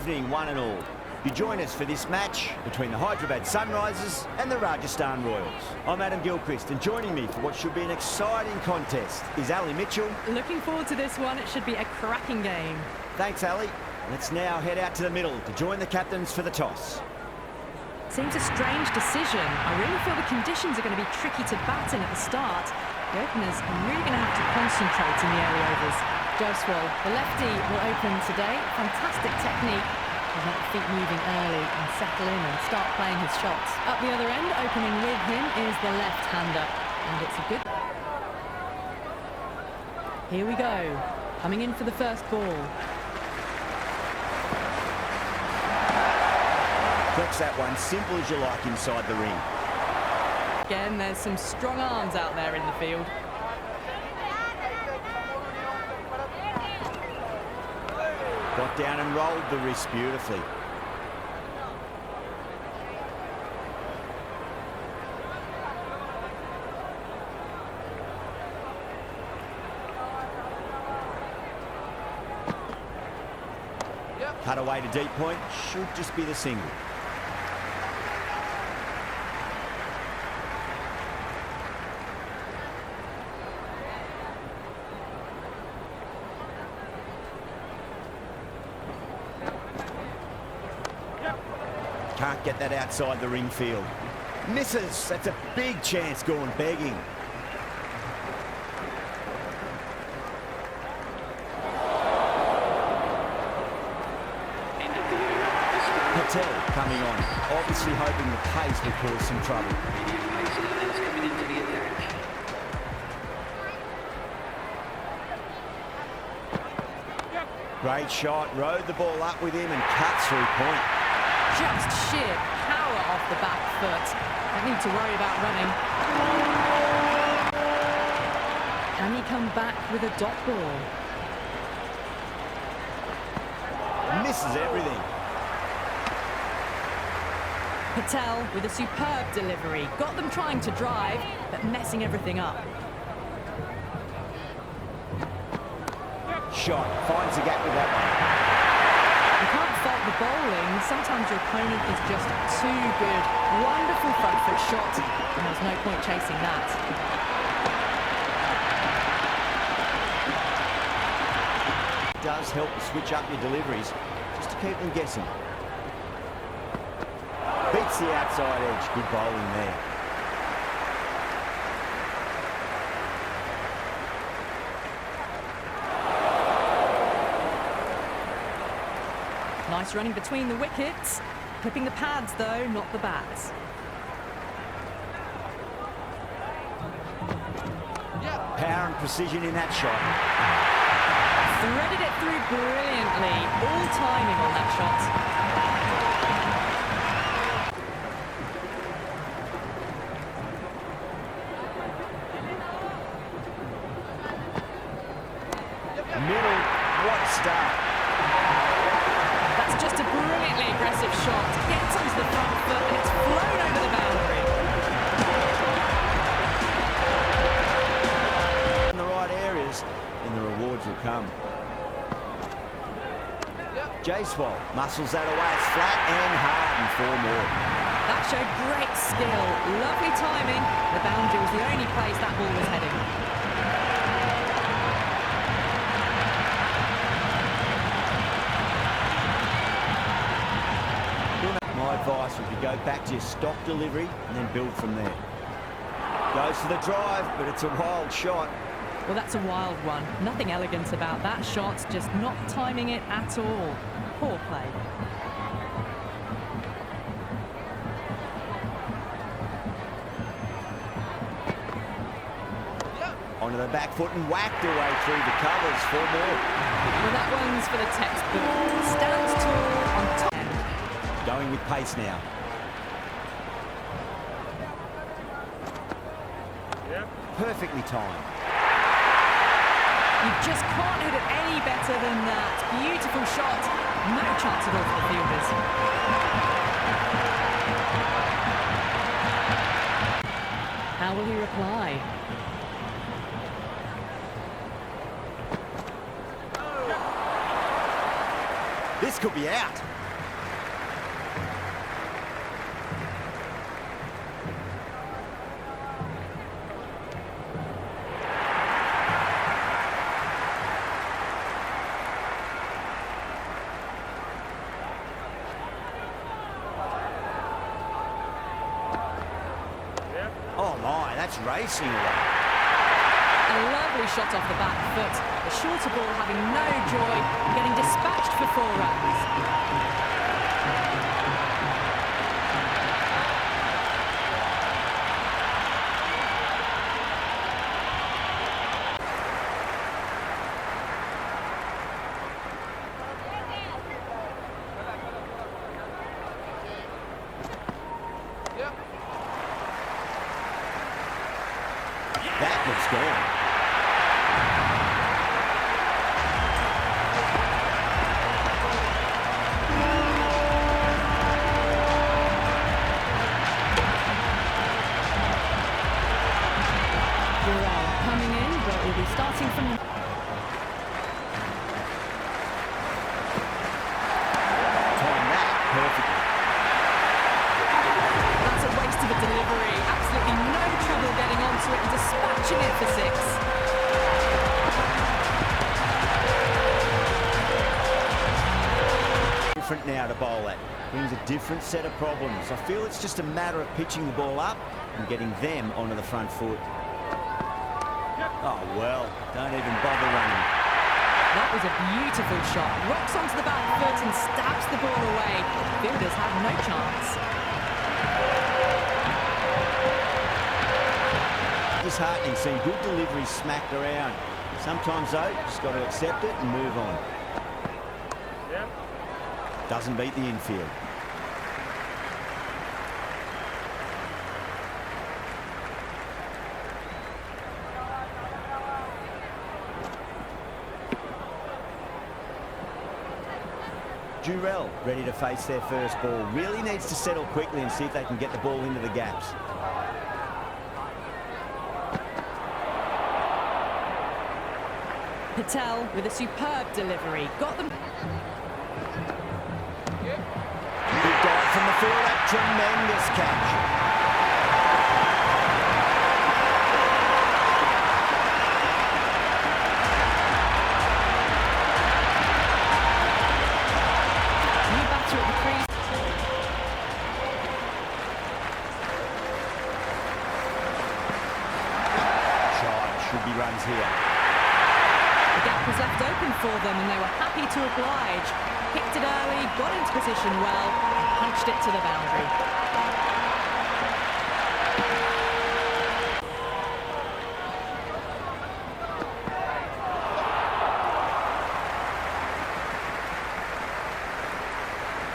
evening, one and all. You join us for this match between the Hyderabad Sunrisers and the Rajasthan Royals. I'm Adam Gilchrist, and joining me for what should be an exciting contest is Ali Mitchell. Looking forward to this one. It should be a cracking game. Thanks, Ali. Let's now head out to the middle to join the captains for the toss. Seems a strange decision. I really feel the conditions are going to be tricky to bat in at the start. The openers are really going to have to concentrate in the early overs. Joswal, the lefty, will open today. Fantastic technique. He'll let the feet moving early and settle in and start playing his shots. Up the other end, opening with him, is the left-hander. And it's a good... Here we go. Coming in for the first ball. Clicks that one, simple as you like inside the ring. Again, there's some strong arms out there in the field. Got down and rolled the wrist beautifully. Cut away to deep point, should just be the single. Can't get that outside the ring field. Misses. That's a big chance gone begging. Patel coming on, obviously hoping the pace will cause some trouble. Great shot, rode the ball up with him and cuts through point. Just sheer power off the back foot. Don't need to worry about running. Can he come back with a dot ball? Misses everything. Patel with a superb delivery. Got them trying to drive, but messing everything up. Shot, finds a gap with that one. You can't fault the bowling. Sometimes your opponent is just too good. Wonderful front foot shot, and there's no point chasing that. It does help to switch up your deliveries, just to keep them guessing. Beats the outside edge. Good bowling there. Nice running between the wickets. Clipping the pads, though, not the bats. Power and precision in that shot. Threaded it through brilliantly. All timing on that shot. Middle, what a start. That's just a brilliantly aggressive shot. Gets onto the front foot and it's flown over the boundary. In the right areas, and the rewards will come. Joswal muscles that away. It's flat and hard and 4 more. That showed great skill. Lovely timing. The boundary was the only place that ball was heading. My advice would be go back to your stock delivery and then build from there. Goes for the drive, but it's a wild shot. Well, that's a wild one. Nothing elegant about that shot, just not timing it at all. Poor play. Onto the back foot and whacked away through the covers. 4 more. Well, that one's for the textbook. Stands tall on top. Going with pace now. Perfectly timed. You just can't hit it any better than that. Beautiful shot. No chance at all for the fielders. How will he reply? This could be out. Oh my, that's racing away. A lovely shot off the back foot. The shorter ball having no joy, getting dispatched for 4 runs. That looks gone. Coming in, but we'll be starting from the... Time that perfectly. That's a waste of a delivery. Absolutely no trouble getting onto it and dispatching it for 6. Different now to bowl at. Brings a different set of problems. I feel it's just a matter of pitching the ball up and getting them onto the front foot. Oh, well, don't even bother running. That was a beautiful shot. Rocks onto the back foot and stabs the ball away. Fielders have no chance. Disheartening seeing good deliveries smacked around. Sometimes, though, just got to accept it and move on. Doesn't beat the infield. Durrell ready to face their first ball. Really needs to settle quickly and see if they can get the ball into the gaps. Patel with a superb delivery. Got them. Big dive from the fielder. Tremendous catch. Should be runs here. The gap was left open for them and they were happy to oblige. Picked it early, got into position well, and punched it to the boundary.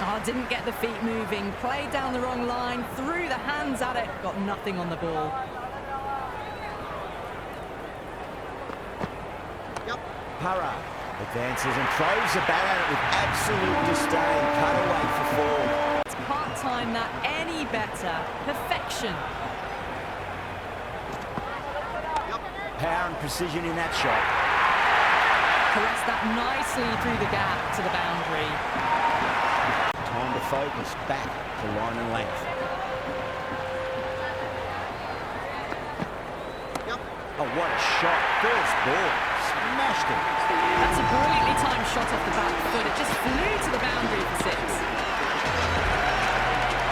Oh, didn't get the feet moving, played down the wrong line, threw the hands at it, got nothing on the ball. Para advances and throws the bat at it with absolute disdain. Cut away for 4. It's part-time that any better. Perfection. Power and precision in that shot. Caressed that nicely through the gap to the boundary. Time to focus back to line and length. Oh, what a shot. First ball. Smashed it. That's a brilliantly timed shot off the back foot. It just flew to the boundary for 6.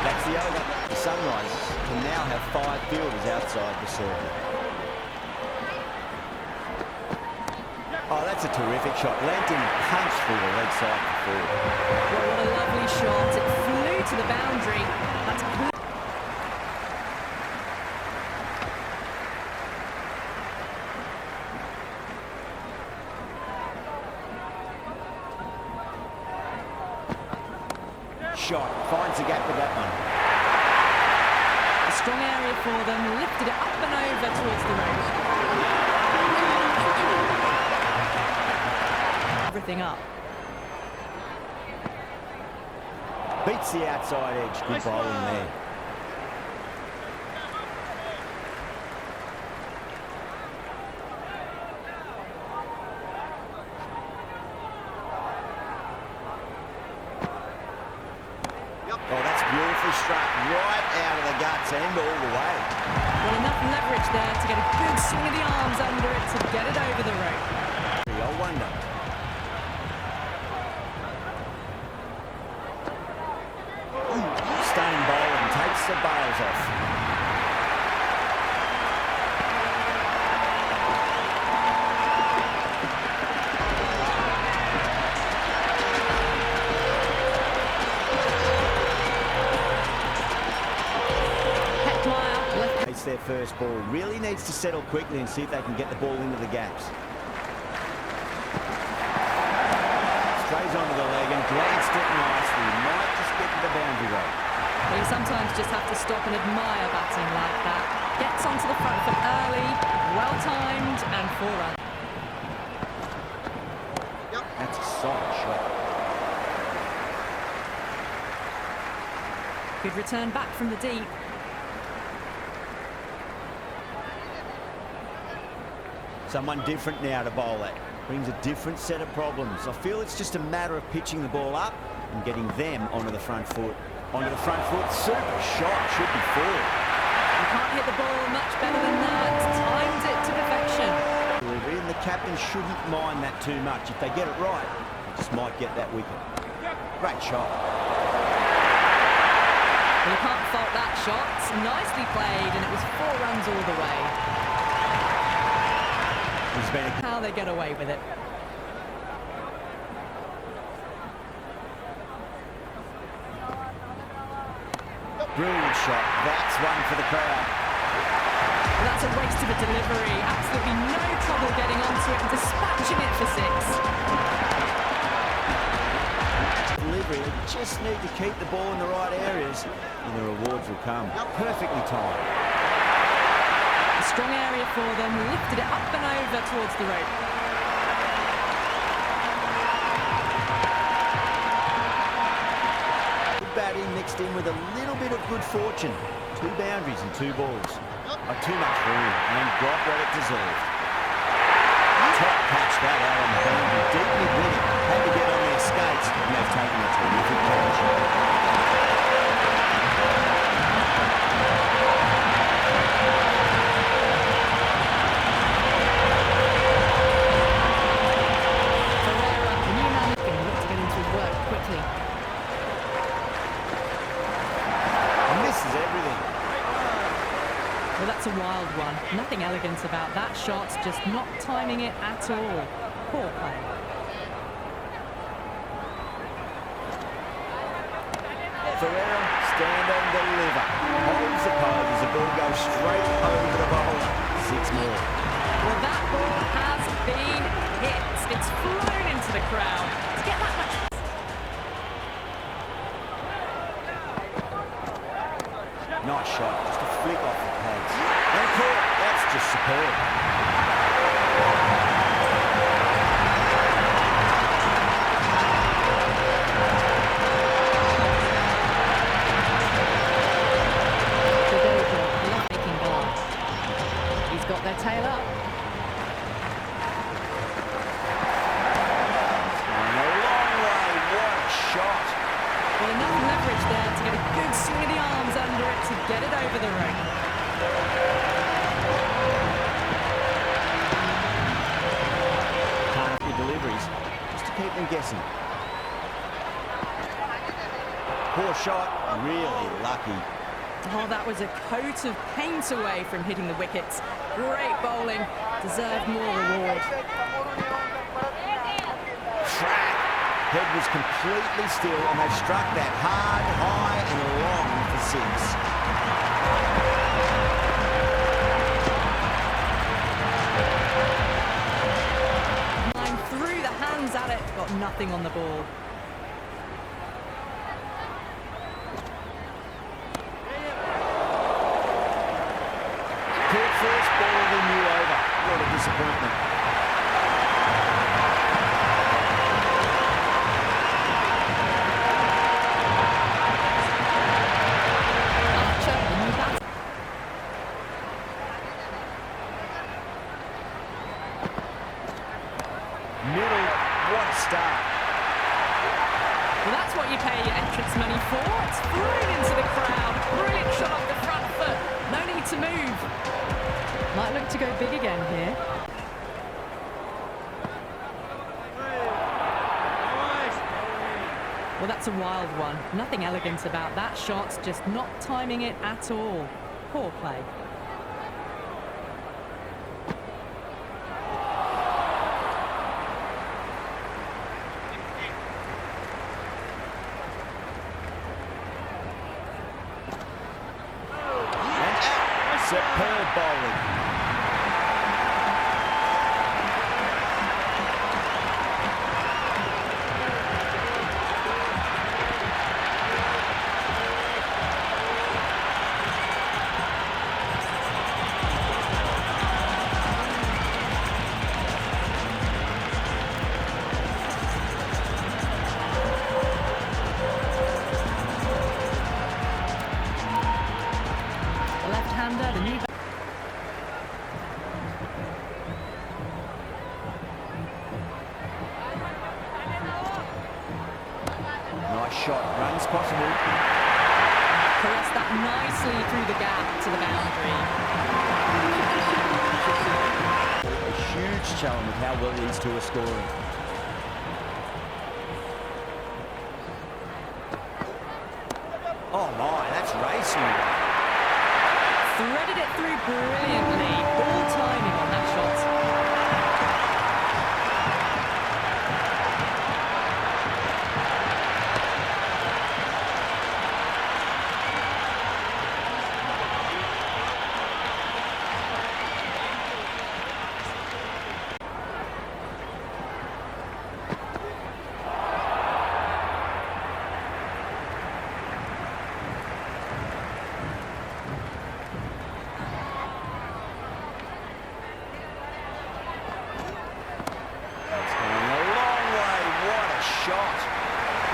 That's the over. The Sunrisers can now have 5 fielders outside the circle. Oh, that's a terrific shot. Leant in and punched through the leg side for 4. Well, what a lovely shot. It flew to the boundary. That's shot. Finds the gap with that one. a strong area for them. Lifted it up and over towards the road. Everything up. Beats the outside edge. Good bowling there. skillfully struck right out of the guts and all the way. Well, enough leverage there to get a good swing of the arms under it to get it over the rope. I wonder. Stunning bowling takes the bails off. Their first ball really needs to settle quickly and see if they can get the ball into the gaps. Strays onto the leg and glanced it nicely. Might just get to the boundary rope. Well, you sometimes just have to stop and admire batting like that. Gets onto the front foot early, well timed and 4 runs. That's a solid shot. Good return back from the deep. Someone different now to bowl at. Brings a different set of problems. I feel it's just a matter of pitching the ball up and getting them onto the front foot. Onto the front foot, super shot, should be four. You can't hit the ball much better than that. Timed it to perfection. And the captain shouldn't mind that too much. If they get it right, they just might get that wicket. Great shot. Well, you can't fault that shot. Nicely played, and it was 4 runs all the way. How they get away with it. Brilliant shot. That's one for the crowd. Well, that's a waste of a delivery. Absolutely no trouble getting onto it and dispatching it for 6. Delivery. They just need to keep the ball in the right areas and the rewards will come. Perfectly timed. Strong area for them, lifted it up and over towards the rope. Good batting mixed in with a little bit of good fortune. 2 boundaries and 2 balls. Too much room and got what it deserved. Top catch that out on the boundary, deep mid-wicket. Had to get on their skates and they've taken a terrific catch. Well, that's a wild one. Nothing elegant about that shot, just not timing it at all. Poor play. Ferreira, stand and deliver. Holds the pose as the ball goes straight over the bowler. 6 more. Well, that ball has been hit. It's flown into the crowd. To get that much... Nice shot, just a flick off the pads. And caught, that's just superb. Making ball. He's got their tail up. And a long way, what a shot. Well, enough leverage there to get a good swing of the arms under it to get it over the rope. Can't be deliveries, just to keep them guessing. Poor shot, really lucky. Oh, that was a coat of paint away from hitting the wickets. Great bowling, deserved more reward. Track. Head was completely still and they've struck that hard, high and long for 6. Line through the hands at it, got nothing on the ball. Caught first ball of the new over. What a disappointment. Middle, what a start. Well, that's what you pay your entrance many for. It's thrown into the crowd. Brilliant shot off the front foot. No need to move. Might look to go big again here. Well, that's a wild one. Nothing elegant about that shot, just not timing it at all. Poor play. Superb bowling. The left-hander, the new... Nice shot, runs possible. Caressed that nicely through the gap to the boundary. A huge challenge with how well these two are scoring. Oh my, that's racing. Threaded it through brilliantly. All timing on that shot.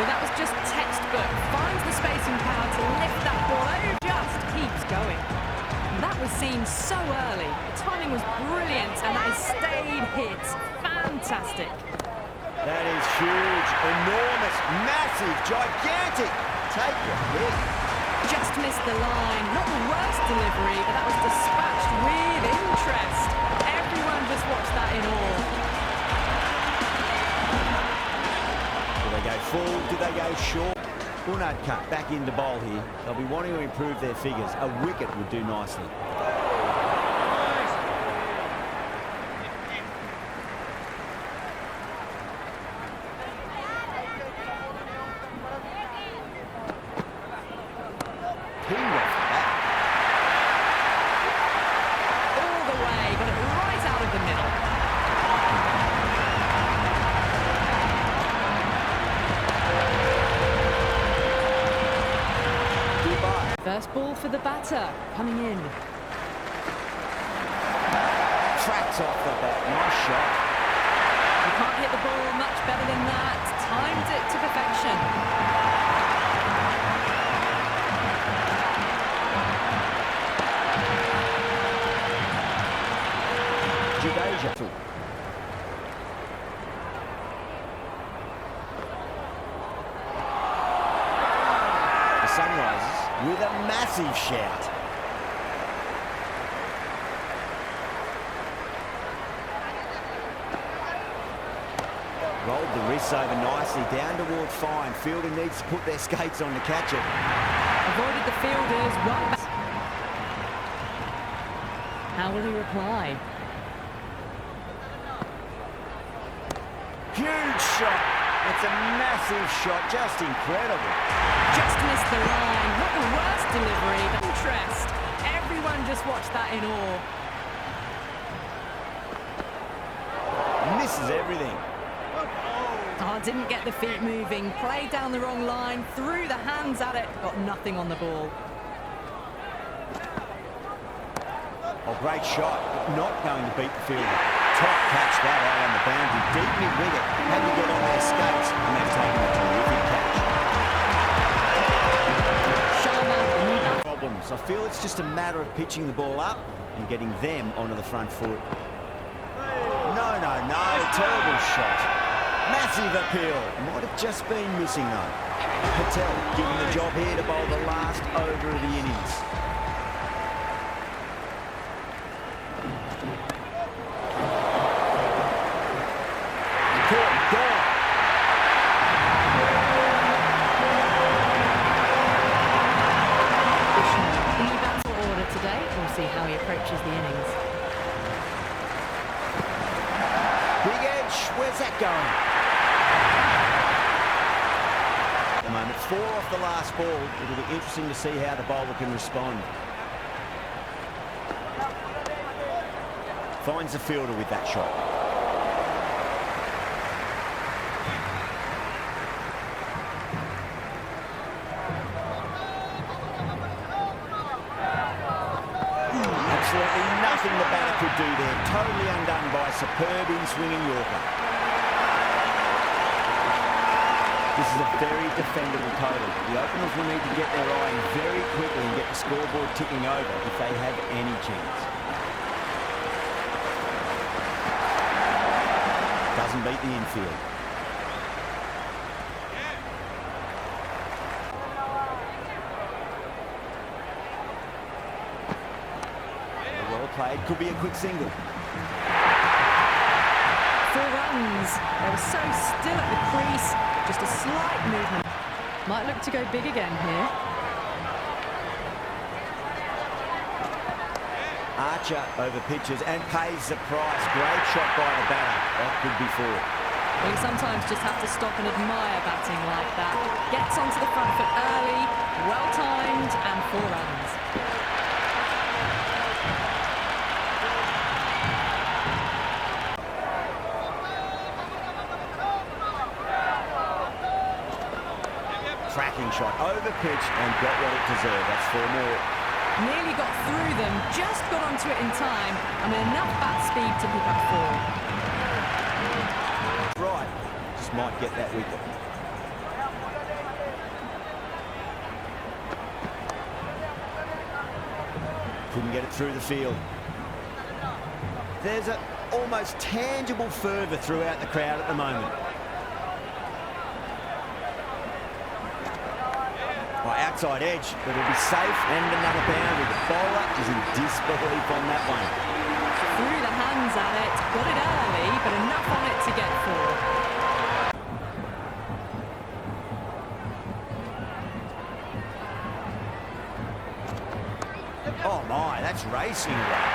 Well, that was just textbook. Finds the space and power to lift that ball. Oh, just keeps going. That was seen so early. The timing was brilliant, and that is stayed hit. Fantastic. That is huge, enormous, massive, gigantic. Take your pick. Just missed the line. Not the worst delivery, but that was dispatched with interest. Everyone just watched that in awe. Do they go full? Do they go short? Unad cut back into bowl here. They'll be wanting to improve their figures. A wicket would do nicely. Ping off the bat. All the way, got it right out of the middle. First ball for the batter, coming in. Tracks off the bat. Nice shot. You can't hit the ball much better than that. Timed it to perfection. Jadeja. The Sunrisers with a massive shout. Rolled the wrists over nicely, down towards fine. Fielder needs to put their skates on to catch it. Avoided the fielders, one back. How will he reply? Huge shot. It's a massive shot, just incredible. Just missed the line. Not the worst delivery, but interest. Everyone just watched that in awe. Misses everything. Oh, didn't get the feet moving. Played down the wrong line, threw the hands at it, got nothing on the ball. Oh, great shot. Not going to beat the fielder. Top catch that out on the boundary. Deep mid-wicket. Had to get on their skates, and they've taken a terrific catch. Sharma, Problems. I feel it's just a matter of pitching the ball up and getting them onto the front foot. No. Terrible shot. Massive appeal. Might have just been missing, though. Patel given the job here to bowl the last over of the innings. Caught, gone. New battle order today. We'll see how he approaches the innings. Big edge, where's that going? At the moment, 4 off the last ball. It'll be interesting to see how the bowler can respond. Finds the fielder with that shot. Absolutely nothing the batter could do there. Totally undone by a superb in-swinging Yorker. This is a very defendable total. The openers will need to get their eye in very quickly and get the scoreboard ticking over if they have any chance. Doesn't beat the infield. Well played. Could be a quick single. 4 runs. They were so still at the crease. Just a slight movement. Might look to go big again here. Archer over pitches and pays the price. Great shot by the batter. That could be 4. Well, you sometimes just have to stop and admire batting like that. Gets onto the front foot early, well-timed, and 4 runs. Tracking shot over pitch and got what it deserved. That's 4 more. Nearly got through them, just got onto it in time, and with enough bat speed to pick up 4. Right, just might get that wicket. Couldn't get it through the field. There's an almost tangible fervour throughout the crowd at the moment. Outside edge, but it'll be safe and another boundary. The bowler is in disbelief on that one. Threw the hands at it, got it early, but enough on it to get 4. Oh my, that's racing away.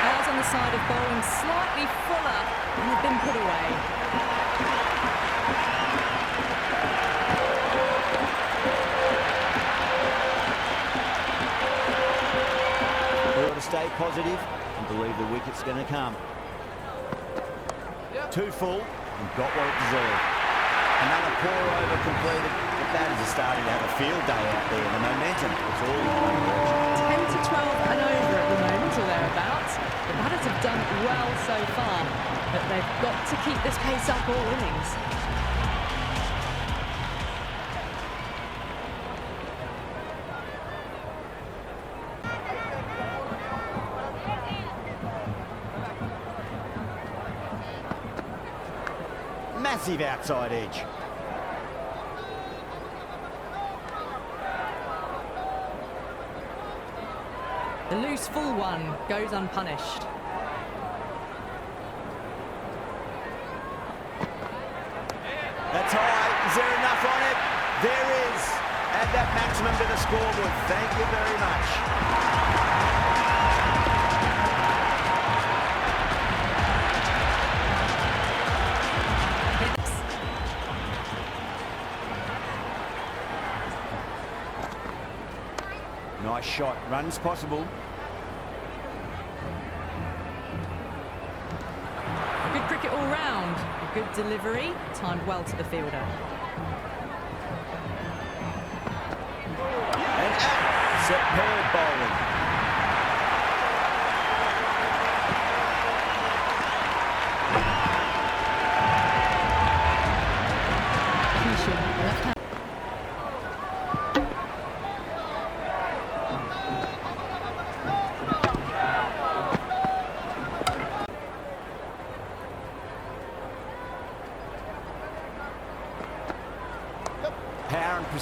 Eyes on the side of bowling slightly fuller and have been put away. Stay positive and believe the wicket's going to come. 2 full and got what it deserved. Another poor over completed. The batters are starting to have a field day out there. The momentum, it's all in one direction. 10 to 12 and over at the moment or thereabouts. The batters have done well so far, but they've got to keep this pace up all innings. Massive outside edge. The loose full one goes unpunished. That's high. Is there enough on it? There is. Add that maximum to the scoreboard. Thank you very much. Nice shot. Runs possible. Good cricket all round. A good delivery, timed well to the fielder. And out. Superb bowling. Left hand.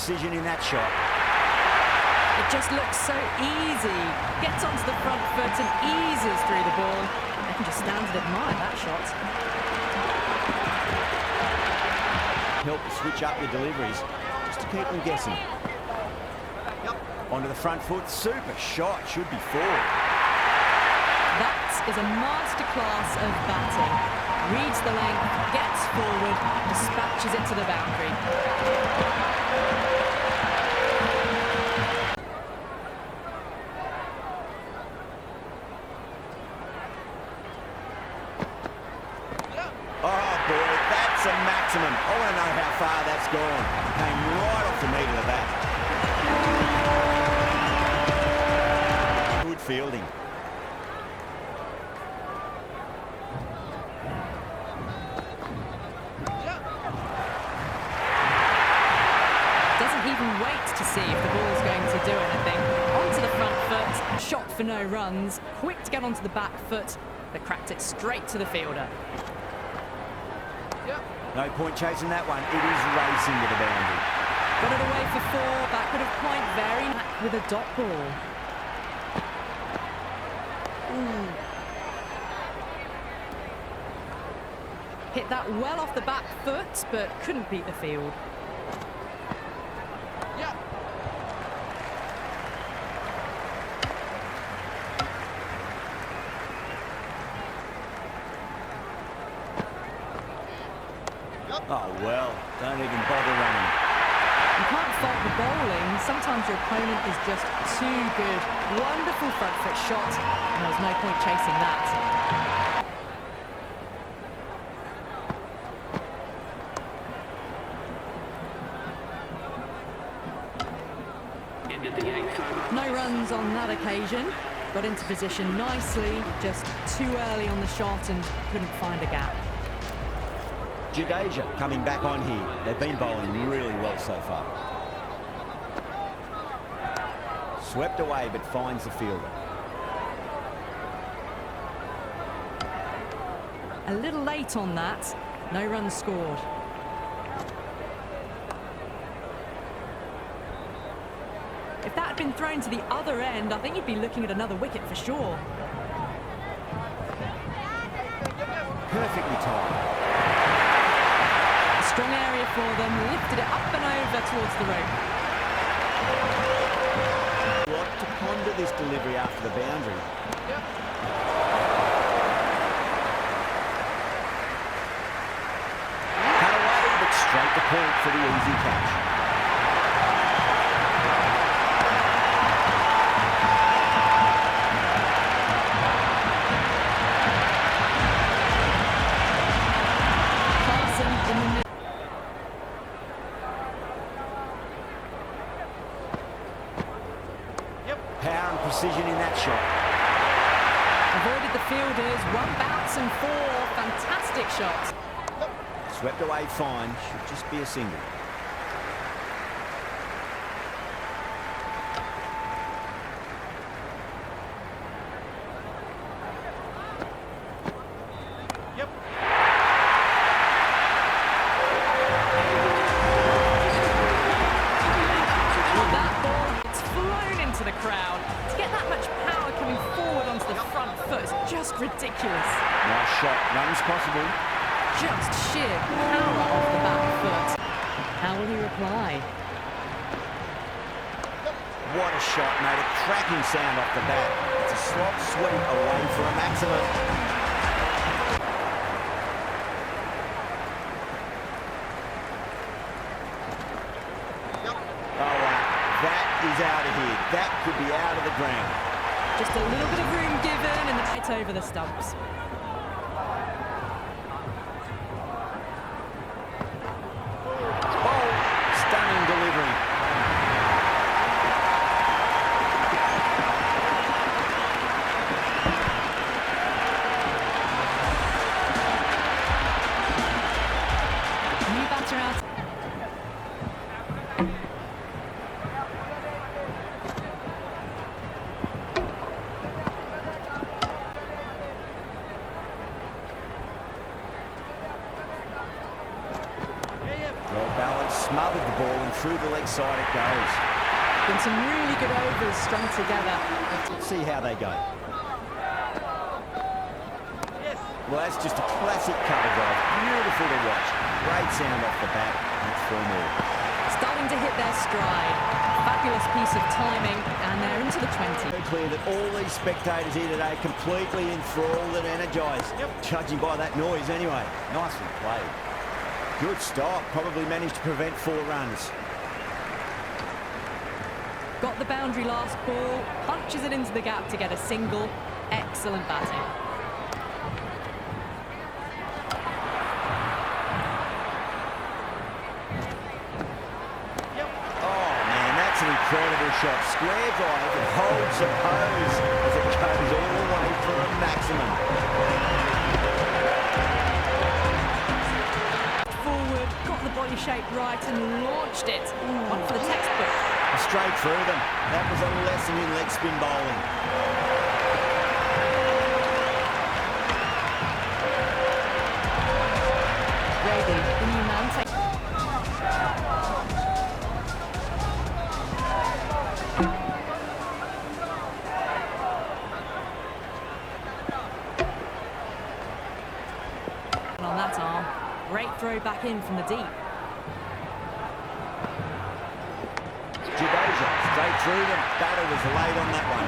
precision in that shot. It just looks so easy. Gets onto the front foot and eases through the ball. I can just stand and admire that shot. Help to switch up your deliveries just to keep them guessing. Onto the front foot, super shot, should be forward. That is a masterclass of batting. Reads the length, gets forward, dispatches it to the boundary. Oh boy, that's a maximum. I want to know how far that's gone. Came right off the meat of the bat. Good fielding. Doesn't even wait to see if the ball's going to do anything. Onto the front foot, shot for no runs. Quick to get onto the back foot, but cracked it straight to the fielder. No point chasing that one. It is racing to the boundary. Got it away for 4, back at a point, very back with a dot ball. Hit that well off the back foot, but couldn't beat the field. Oh well, don't even bother running. You can't fault the bowling. Sometimes your opponent is just too good. Wonderful front foot shot, and there was no point chasing that. No runs on that occasion. Got into position nicely, just too early on the shot and couldn't find a gap. Jadeja coming back on here. They've been bowling really well so far. Swept away but finds the fielder. A little late on that. No runs scored. If that had been thrown to the other end, I think you'd be looking at another wicket for sure. Perfectly timed. Strong area for them, lifted it up and over towards the rope. What to ponder this delivery after the boundary. Cut away, but straight to point for the easy catch. Power and precision in that shot. Avoided the fielders, 1 bounce and 4. Fantastic shots. Swept away fine, should just be a single. With that ball, it's flown into the crowd. To get that much power coming forward onto the front foot is just ridiculous. Nice shot, runs possible. Just sheer power off the back foot. How will he reply? What a shot, made a cracking sound off the bat. It's a slot sweep away for a maximum. That is out of here. That could be out of the ground. Just a little bit of room given and right over the stumps. Oh, stunning delivery. New batter out. through the leg side it goes. Been some really good overs strung together. Let's see how they go. Well, that's just a classic cover drive. Beautiful to watch. Great sound off the bat. That's 4 more. Starting to hit their stride. Fabulous piece of timing, and they're into the 20. Very clear that all these spectators here today completely enthralled and energised. Judging by that noise anyway. Nicely played. Good stop. Probably managed to prevent 4 runs. Got the boundary last ball, punches it into the gap to get a single. Excellent batting. Incredible shot, square drive, and holds the pose as it goes all the way for a maximum. Forward, got the body shape right and launched it. One for the textbook. Straight through them. That was a lesson in leg spin bowling. Brady, the new man, takes. On that arm, great throw back in from the deep. Jadeja, straight through them. Batter was late on that one.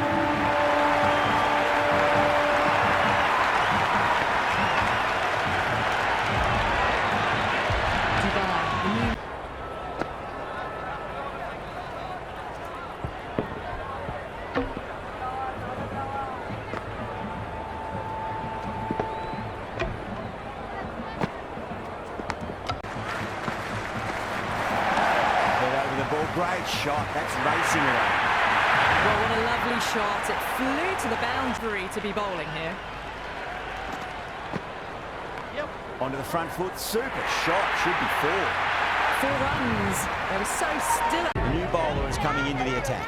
Great shot. That's racing away. Well, what a lovely shot. It flew to the boundary to be bowling here. Onto the front foot. Super shot. Should be 4. 4 runs. They were so still. The new bowler is coming into the attack.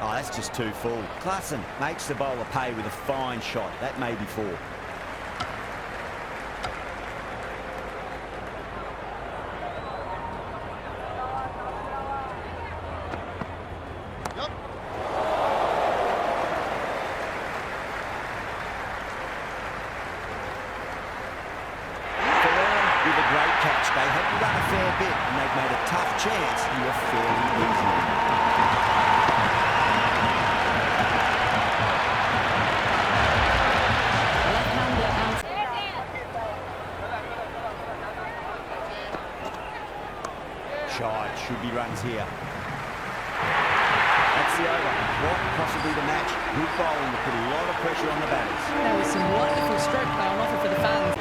Oh, that's just too full. Klassen makes the bowler pay with a fine shot. That may be 4. They had to run a fair bit and they've made a tough chance look fairly easy. Left-hander out. Shy, should be runs here. That's the over. What possibly the match? Good bowling to put a lot of pressure on the batters. There was some wonderful stroke play on offer for the fans.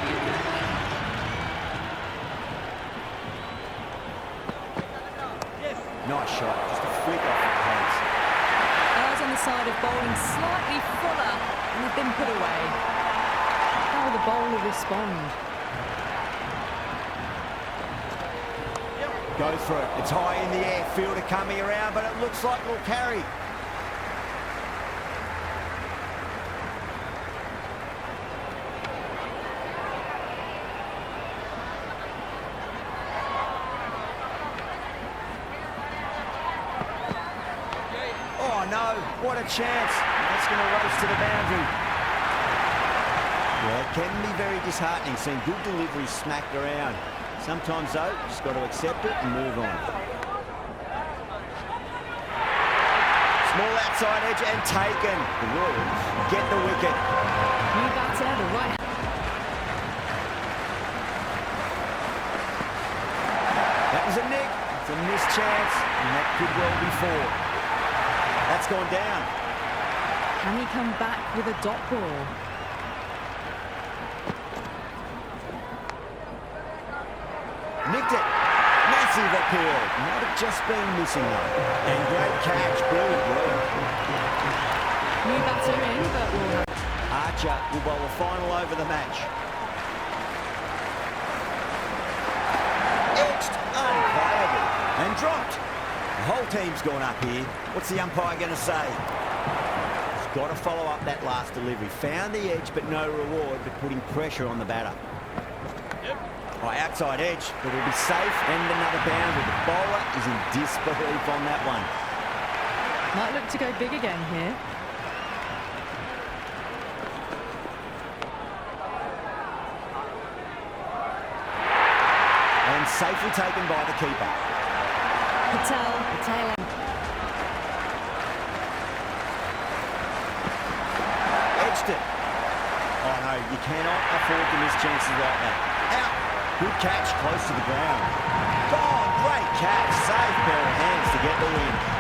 Nice shot, just a flick off the pace. Eyes on the side of bowling slightly fuller and have been put away. How will the bowler respond? Go for it. It's high in the air. Fielder coming around, but it looks like it'll carry. Oh no, what a chance. That's going to race to the boundary. Yeah, it can be very disheartening seeing good delivery smacked around. Sometimes though, you just got to accept it and move on. Small outside edge and taken. The Royals get the wicket. New batter, the right. That was a nick. It's a missed chance, and that could well be 4. That's gone down. Can he come back with a dot ball? Nicked it. Massive appeal. Might have just been missing though. And great catch. Brilliant work. New batter in, but we'll have... Archer will bowl the final over the match. Edged. Unplayable. And dropped. The whole team's gone up here. What's the umpire going to say? He's got to follow up that last delivery. Found the edge, but no reward, but putting pressure on the batter. Oh, outside edge, but it'll be safe and another boundary. The bowler is in disbelief on that one. Might look to go big again here. And safely taken by the keeper. Patel, the tail end. Edged it. Oh no, you cannot afford to miss chances like that. Out. Good catch, close to the ground. Gone, great catch. Safe pair of hands to get the win.